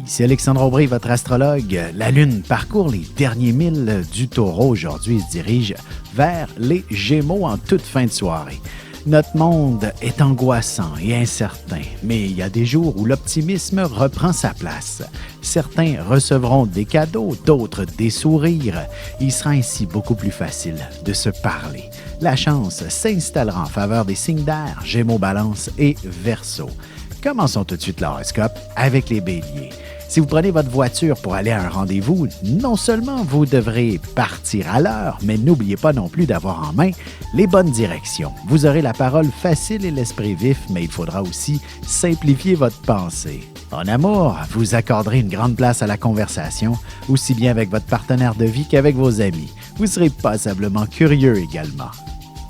Ici Alexandre Aubry, votre astrologue. La Lune parcourt les derniers milles du Taureau aujourd'hui et se dirige vers les Gémeaux en toute fin de soirée. Notre monde est angoissant et incertain, mais il y a des jours où l'optimisme reprend sa place. Certains recevront des cadeaux, d'autres des sourires. Il sera ainsi beaucoup plus facile de se parler. La chance s'installera en faveur des signes d'air, Gémeaux, Balance et Verseau. Commençons tout de suite l'horoscope avec les Béliers. Si vous prenez votre voiture pour aller à un rendez-vous, non seulement vous devrez partir à l'heure, mais n'oubliez pas non plus d'avoir en main les bonnes directions. Vous aurez la parole facile et l'esprit vif, mais il faudra aussi simplifier votre pensée. En amour, vous accorderez une grande place à la conversation, aussi bien avec votre partenaire de vie qu'avec vos amis. Vous serez passablement curieux également.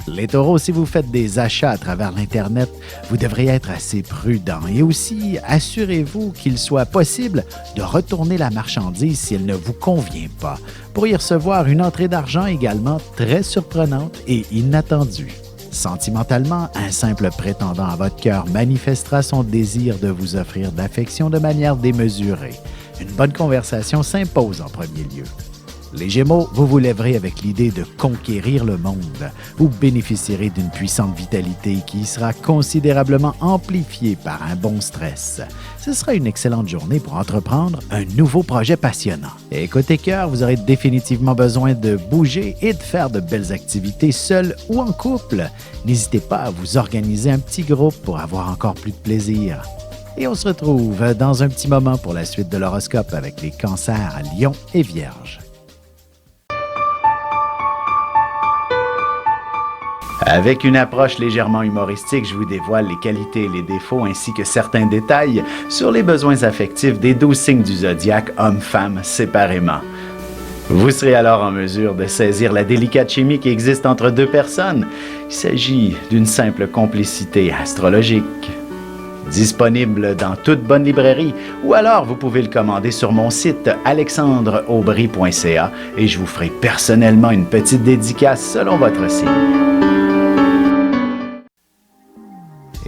Les taureaux, si vous faites des achats à travers l'Internet, vous devrez être assez prudent et aussi assurez-vous qu'il soit possible de retourner la marchandise si elle ne vous convient pas, pour y recevoir une entrée d'argent également très surprenante et inattendue. Sentimentalement, un simple prétendant à votre cœur manifestera son désir de vous offrir d'affection de manière démesurée. Une bonne conversation s'impose en premier lieu. Les Gémeaux, vous vous lèverez avec l'idée de conquérir le monde. Vous bénéficierez d'une puissante vitalité qui sera considérablement amplifiée par un bon stress. Ce sera une excellente journée pour entreprendre un nouveau projet passionnant. Et côté cœur, vous aurez définitivement besoin de bouger et de faire de belles activités seul ou en couple. N'hésitez pas à vous organiser un petit groupe pour avoir encore plus de plaisir. Et on se retrouve dans un petit moment pour la suite de l'horoscope avec les Cancers, Lions et Vierges. Avec une approche légèrement humoristique, je vous dévoile les qualités et les défauts ainsi que certains détails sur les besoins affectifs des 12 signes du zodiaque, hommes-femmes, séparément. Vous serez alors en mesure de saisir la délicate chimie qui existe entre deux personnes. Il s'agit d'une simple complicité astrologique. Disponible dans toute bonne librairie ou alors vous pouvez le commander sur mon site alexandreaubry.ca et je vous ferai personnellement une petite dédicace selon votre signe.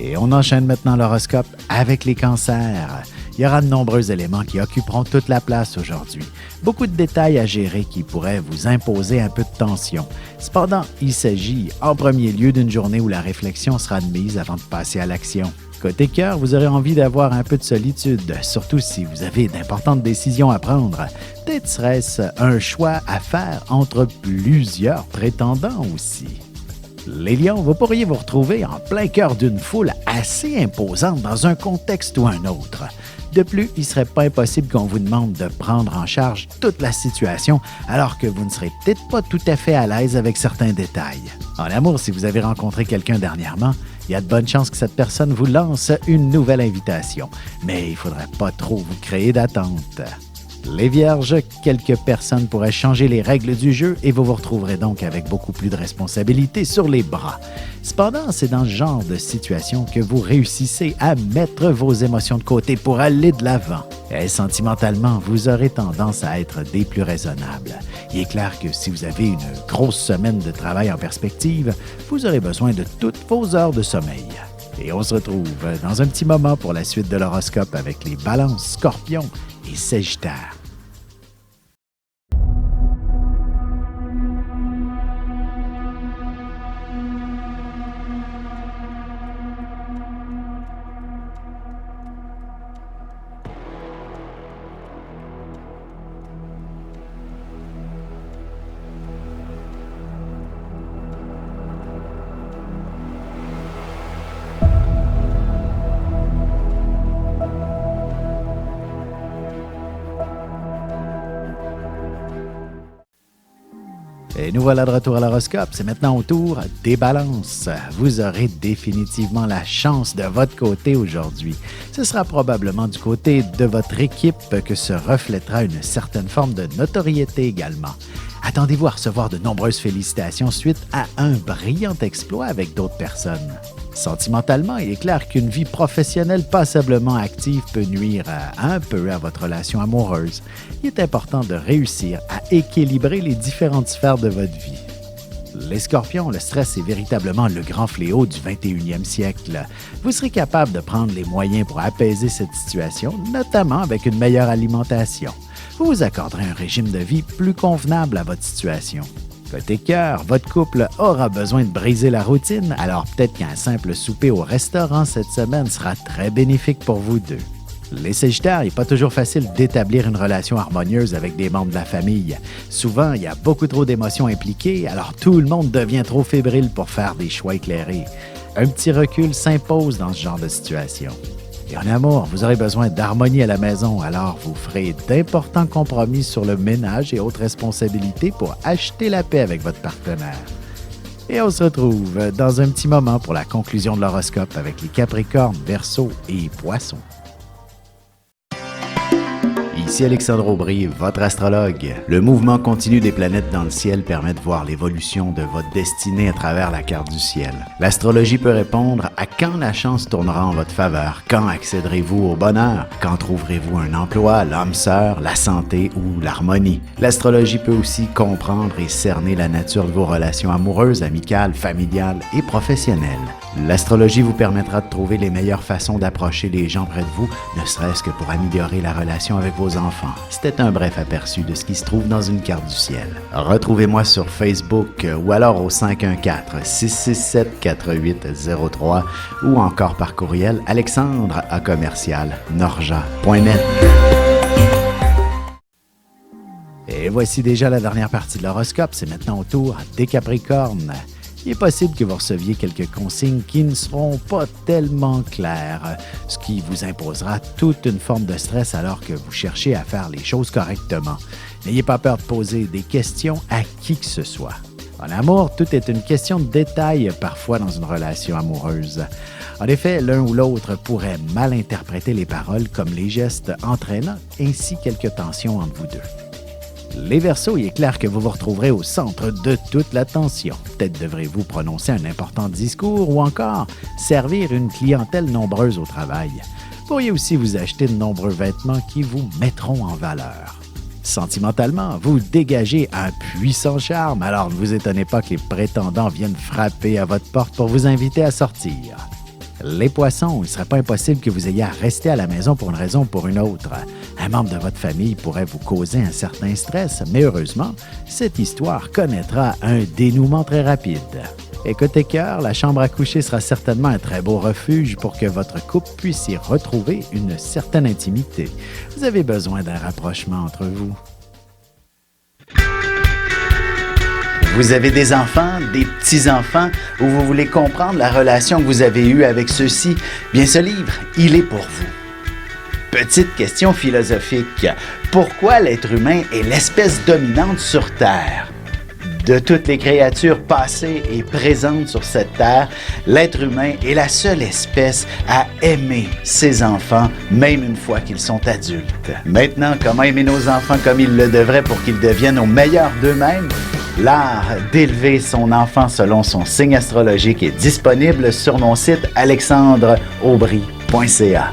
Et on enchaîne maintenant l'horoscope avec les cancers. Il y aura de nombreux éléments qui occuperont toute la place aujourd'hui. Beaucoup de détails à gérer qui pourraient vous imposer un peu de tension. Cependant, il s'agit en premier lieu d'une journée où la réflexion sera de mise avant de passer à l'action. Côté cœur, vous aurez envie d'avoir un peu de solitude, surtout si vous avez d'importantes décisions à prendre. Peut-être serait-ce un choix à faire entre plusieurs prétendants aussi. Les lions, vous pourriez vous retrouver en plein cœur d'une foule assez imposante dans un contexte ou un autre. De plus, il ne serait pas impossible qu'on vous demande de prendre en charge toute la situation alors que vous ne serez peut-être pas tout à fait à l'aise avec certains détails. En amour, si vous avez rencontré quelqu'un dernièrement, il y a de bonnes chances que cette personne vous lance une nouvelle invitation, mais il ne faudrait pas trop vous créer d'attente. Les Vierges, quelques personnes pourraient changer les règles du jeu et vous vous retrouverez donc avec beaucoup plus de responsabilités sur les bras. Cependant, c'est dans ce genre de situation que vous réussissez à mettre vos émotions de côté pour aller de l'avant. Et sentimentalement, vous aurez tendance à être des plus raisonnables. Il est clair que si vous avez une grosse semaine de travail en perspective, vous aurez besoin de toutes vos heures de sommeil. Et on se retrouve dans un petit moment pour la suite de l'horoscope avec les Balances, Scorpions et Sagittaires. Et nous voilà de retour à l'horoscope. C'est maintenant au tour des balances. Vous aurez définitivement la chance de votre côté aujourd'hui. Ce sera probablement du côté de votre équipe que se reflètera une certaine forme de notoriété également. Attendez-vous à recevoir de nombreuses félicitations suite à un brillant exploit avec d'autres personnes. Sentimentalement, il est clair qu'une vie professionnelle passablement active peut nuire un peu à votre relation amoureuse. Il est important de réussir à équilibrer les différentes sphères de votre vie. Les scorpions, le stress est véritablement le grand fléau du 21e siècle. Vous serez capable de prendre les moyens pour apaiser cette situation, notamment avec une meilleure alimentation. Vous vous accorderez un régime de vie plus convenable à votre situation. Côté cœur, votre couple aura besoin de briser la routine, alors peut-être qu'un simple souper au restaurant cette semaine sera très bénéfique pour vous deux. Les Sagittaires, il n'est pas toujours facile d'établir une relation harmonieuse avec des membres de la famille. Souvent, il y a beaucoup trop d'émotions impliquées, alors tout le monde devient trop fébrile pour faire des choix éclairés. Un petit recul s'impose dans ce genre de situation. Et en amour, vous aurez besoin d'harmonie à la maison, alors vous ferez d'importants compromis sur le ménage et autres responsabilités pour acheter la paix avec votre partenaire. Et on se retrouve dans un petit moment pour la conclusion de l'horoscope avec les Capricornes, Verseaux et Poissons. Ici Alexandre Aubry, votre astrologue. Le mouvement continu des planètes dans le ciel permet de voir l'évolution de votre destinée à travers la carte du ciel. L'astrologie peut répondre à quand la chance tournera en votre faveur, quand accéderez-vous au bonheur, quand trouverez-vous un emploi, l'âme sœur, la santé ou l'harmonie. L'astrologie peut aussi comprendre et cerner la nature de vos relations amoureuses, amicales, familiales et professionnelles. L'astrologie vous permettra de trouver les meilleures façons d'approcher les gens près de vous, ne serait-ce que pour améliorer la relation avec vos enfants. C'était un bref aperçu de ce qui se trouve dans une carte du ciel. Retrouvez-moi sur Facebook ou alors au 514-667-4803 ou encore par courriel alexandre@norja.net. Et voici déjà la dernière partie de l'horoscope. C'est maintenant au tour des Capricornes. Il est possible que vous receviez quelques consignes qui ne seront pas tellement claires, ce qui vous imposera toute une forme de stress alors que vous cherchez à faire les choses correctement. N'ayez pas peur de poser des questions à qui que ce soit. En amour, tout est une question de détail parfois dans une relation amoureuse. En effet, l'un ou l'autre pourrait mal interpréter les paroles comme les gestes entraînants, ainsi quelques tensions entre vous deux. Les Verseaux, il est clair que vous vous retrouverez au centre de toute l'attention. Peut-être devrez-vous prononcer un important discours ou encore servir une clientèle nombreuse au travail. Vous pourriez aussi vous acheter de nombreux vêtements qui vous mettront en valeur. Sentimentalement, vous dégagez un puissant charme, alors ne vous étonnez pas que les prétendants viennent frapper à votre porte pour vous inviter à sortir. Les Poissons, il ne serait pas impossible que vous ayez à rester à la maison pour une raison ou pour une autre. Un membre de votre famille pourrait vous causer un certain stress, mais heureusement, cette histoire connaîtra un dénouement très rapide. Et côté cœur, la chambre à coucher sera certainement un très beau refuge pour que votre couple puisse y retrouver une certaine intimité. Vous avez besoin d'un rapprochement entre vous. Vous avez des enfants, des petits-enfants, ou vous voulez comprendre la relation que vous avez eue avec ceux-ci? Bien, ce livre, il est pour vous. Petite question philosophique. Pourquoi l'être humain est l'espèce dominante sur Terre? De toutes les créatures passées et présentes sur cette terre, l'être humain est la seule espèce à aimer ses enfants, même une fois qu'ils sont adultes. Maintenant, comment aimer nos enfants comme ils le devraient pour qu'ils deviennent au meilleur d'eux-mêmes? L'art d'élever son enfant selon son signe astrologique est disponible sur mon site alexandreaubry.ca.